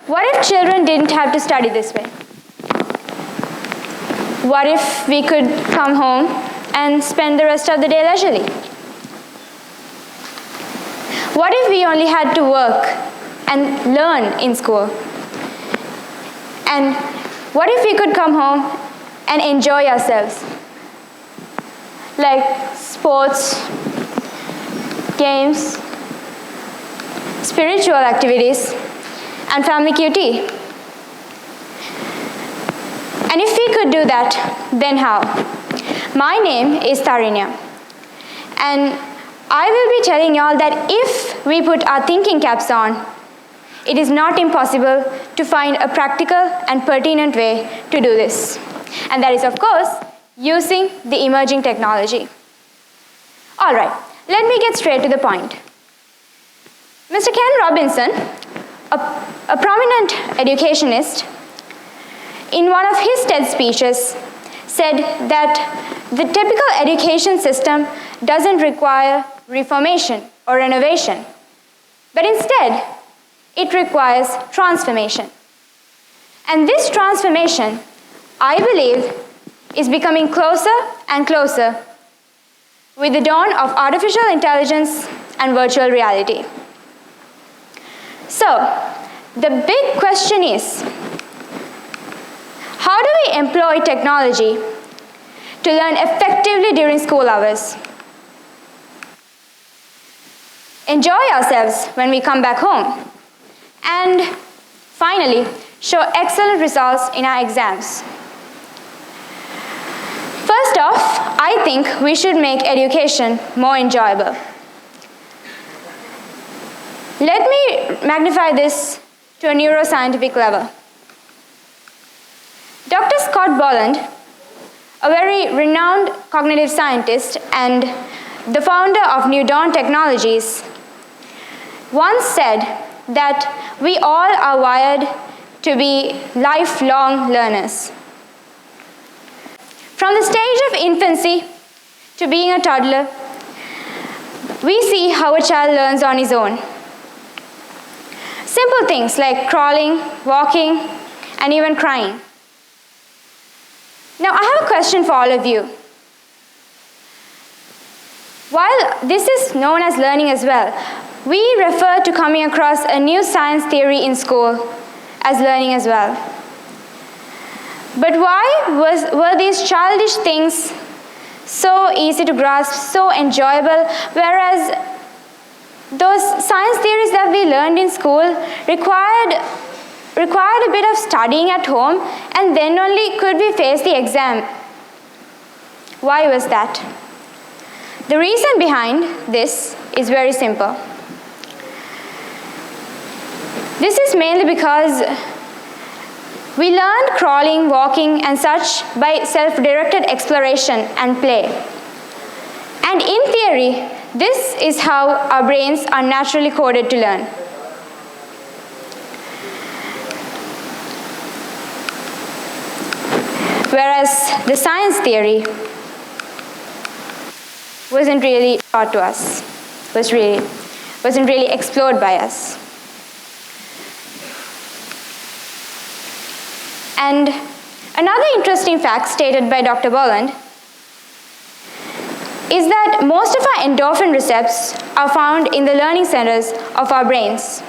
What if children didn't have to study this way? What if we could come home and spend the rest of the day leisurely? What if we only had to work and learn in school? And what if we could come home and enjoy ourselves? Like sports, games, spiritual activities, and family QT. And if we could do that, then how? My name is Tharinya, and I will be telling y'all that if we put our thinking caps on, it is not impossible to find a practical and pertinent way to do this. And that is, of course, using the emerging technology. All right, let me get straight to the point. Mr. Ken Robinson, a prominent educationist, in one of his TED speeches, said that the typical education system doesn't require reformation or renovation, but instead, it requires transformation. And this transformation, I believe, is becoming closer and closer with the dawn of artificial intelligence and virtual reality. So, the big question is, how do we employ technology to learn effectively during school hours? Enjoy ourselves when we come back home. And finally, show excellent results in our exams. First off, I think we should make education more enjoyable. Let me magnify this to a neuroscientific level. Dr. Scott Boland, a very renowned cognitive scientist and the founder of New Dawn Technologies, once said that we all are wired to be lifelong learners. From the stage of infancy to being a toddler, we see how a child learns on his own. Simple things like crawling, walking, and even crying. Now, I have a question for all of you. While this is known as learning as well, we refer to coming across a new science theory in school as learning as well. But why were these childish things so easy to grasp, so enjoyable, whereas those science theories that we learned in school required a bit of studying at home, and then only could we face the exam? Why was that? The reason behind this is very simple. This is mainly because we learned crawling, walking, and such by self-directed exploration and play. And in theory, this is how our brains are naturally coded to learn. Whereas the science theory wasn't really taught to us, wasn't really explored by us. And another interesting fact stated by Dr. Boland is that most of our endorphin receptors are found in the learning centers of our brains.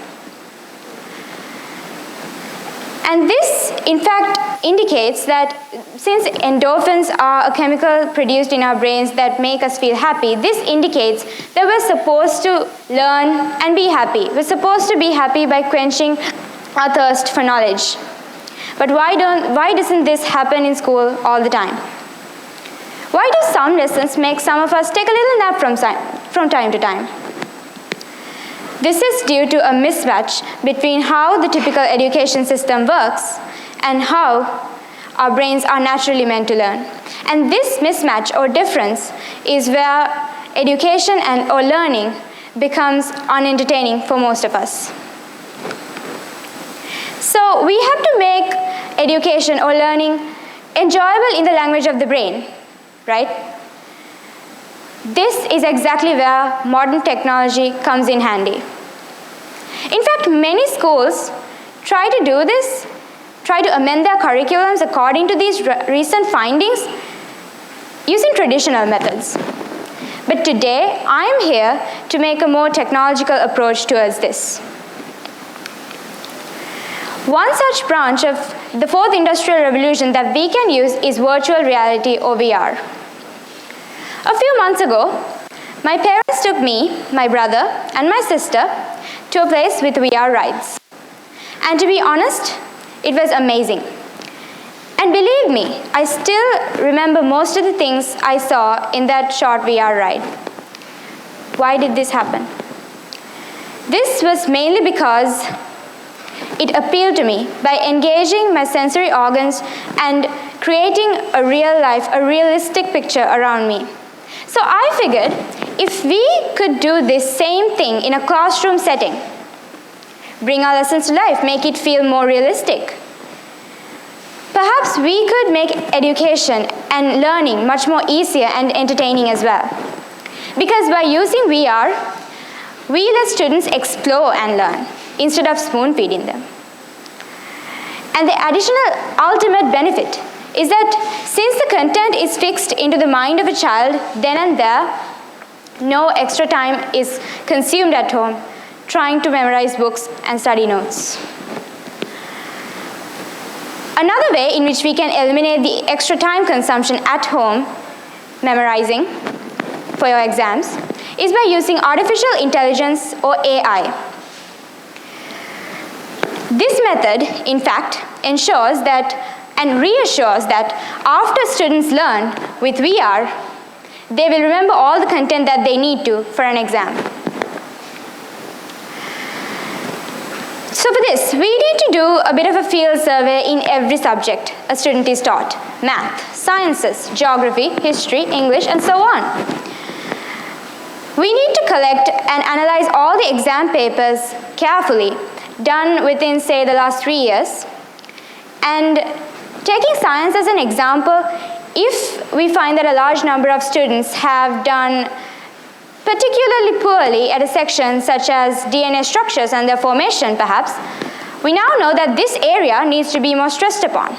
And this, in fact, indicates that since endorphins are a chemical produced in our brains that make us feel happy, this indicates that we're supposed to learn and be happy. We're supposed to be happy by quenching our thirst for knowledge. But why doesn't this happen in school all the time? Why do some lessons make some of us take a little nap from time to time? This is due to a mismatch between how the typical education system works and how our brains are naturally meant to learn. And this mismatch or difference is where education or learning becomes unentertaining for most of us. So we have to make education or learning enjoyable in the language of the brain, right? This is exactly where modern technology comes in handy. In fact, many schools try try to do this, try to amend their curriculums according to these recent findings using traditional methods. But today, I am here to make a more technological approach towards this. One such branch of the fourth industrial revolution that we can use is virtual reality or VR. A few months ago, my parents took me, my brother, and my sister to a place with VR rides. And to be honest, it was amazing. And believe me, I still remember most of the things I saw in that short VR ride. Why did this happen? This was mainly because it appealed to me by engaging my sensory organs and creating a real life, a realistic picture around me. So I figured if we could do this same thing in a classroom setting, bring our lessons to life, make it feel more realistic, perhaps we could make education and learning much more easier and entertaining as well. Because by using VR, we let students explore and learn instead of spoon-feeding them. And the additional ultimate benefit is that since the content is fixed into the mind of a child then and there, no extra time is consumed at home trying to memorize books and study notes. Another way in which we can eliminate the extra time consumption at home memorizing for your exams is by using artificial intelligence or AI. This method, in fact, ensures that and reassures that after students learn with VR, they will remember all the content that they need to for an exam. So for this, we need to do a bit of a field survey in every subject a student is taught: math, sciences, geography, history, English, and so on. We need to collect and analyze all the exam papers carefully, done within, say, the last 3 years. And taking science as an example, if we find that a large number of students have done particularly poorly at a section such as DNA structures and their formation, perhaps, we now know that this area needs to be more stressed upon.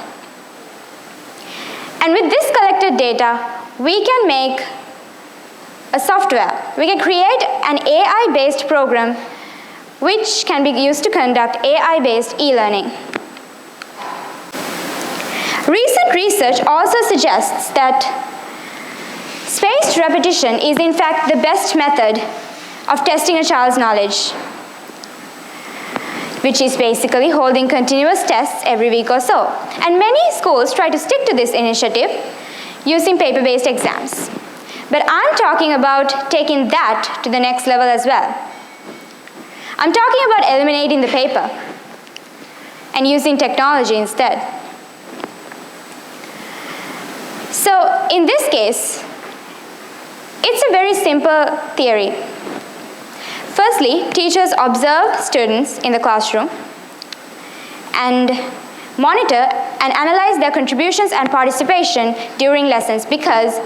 And with this collected data, we can make a software. We can create an AI-based program which can be used to conduct AI-based e-learning. Recent research also suggests that spaced repetition is in fact the best method of testing a child's knowledge, which is basically holding continuous tests every week or so. And many schools try to stick to this initiative using paper-based exams. But I'm talking about taking that to the next level as well. I'm talking about eliminating the paper and using technology instead. So in this case, it's a very simple theory. Firstly, teachers observe students in the classroom and monitor and analyze their contributions and participation during lessons, because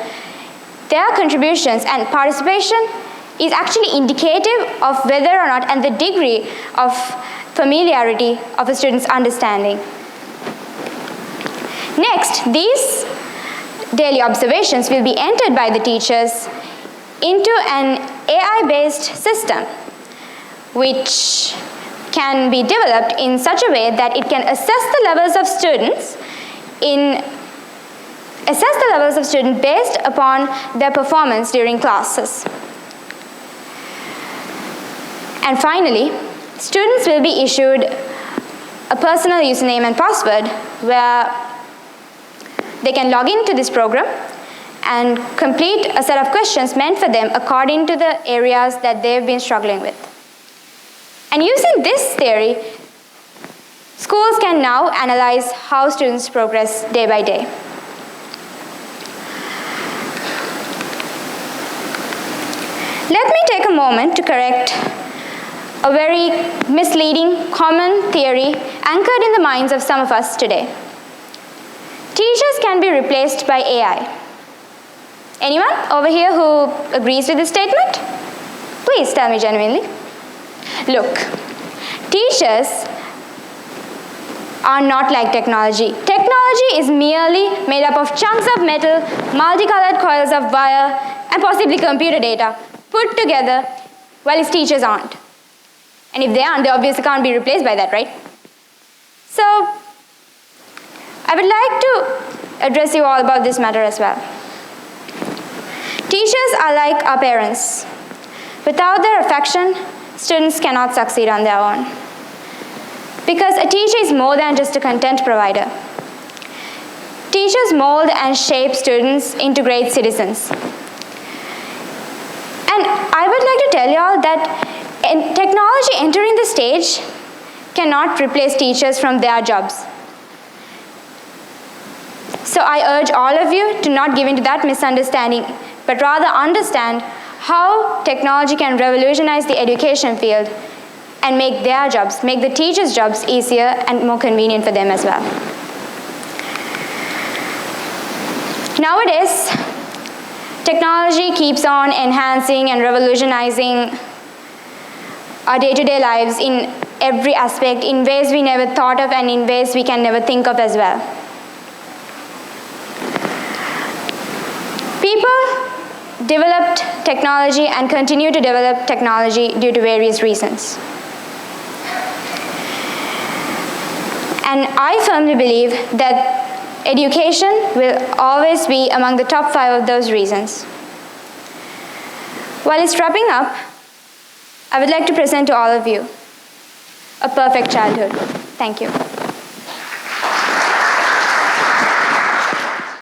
their contributions and participation is actually indicative of whether or not and the degree of familiarity of a student's understanding. Next, these daily observations will be entered by the teachers into an AI-based system which can be developed in such a way that it can assess the levels of students based upon their performance during classes. And finally, students will be issued a personal username and password where they can log into this program and complete a set of questions meant for them according to the areas that they've been struggling with. And using this theory, schools can now analyze how students progress day by day. Let me take a moment to correct a very misleading common theory anchored in the minds of some of us today. Teachers can be replaced by AI. Anyone over here who agrees with this statement? Please tell me genuinely. Look, teachers are not like technology. Technology is merely made up of chunks of metal, multicolored coils of wire, and possibly computer data put together, while its teachers aren't. And if they aren't, they obviously can't be replaced by that, right? So, I would like to address you all about this matter as well. Teachers are like our parents. Without their affection, students cannot succeed on their own. Because a teacher is more than just a content provider. Teachers mold and shape students into great citizens. And I would like to tell you all that technology entering the stage cannot replace teachers from their jobs. So I urge all of you to not give in to that misunderstanding, but rather understand how technology can revolutionize the education field and make their jobs, make the teachers' jobs easier and more convenient for them as well. Nowadays, technology keeps on enhancing and revolutionizing our day-to-day lives in every aspect, in ways we never thought of and in ways we can never think of as well. People developed technology and continue to develop technology due to various reasons. And I firmly believe that education will always be among the top 5 of those reasons. While it's wrapping up, I would like to present to all of you a perfect childhood. Thank you.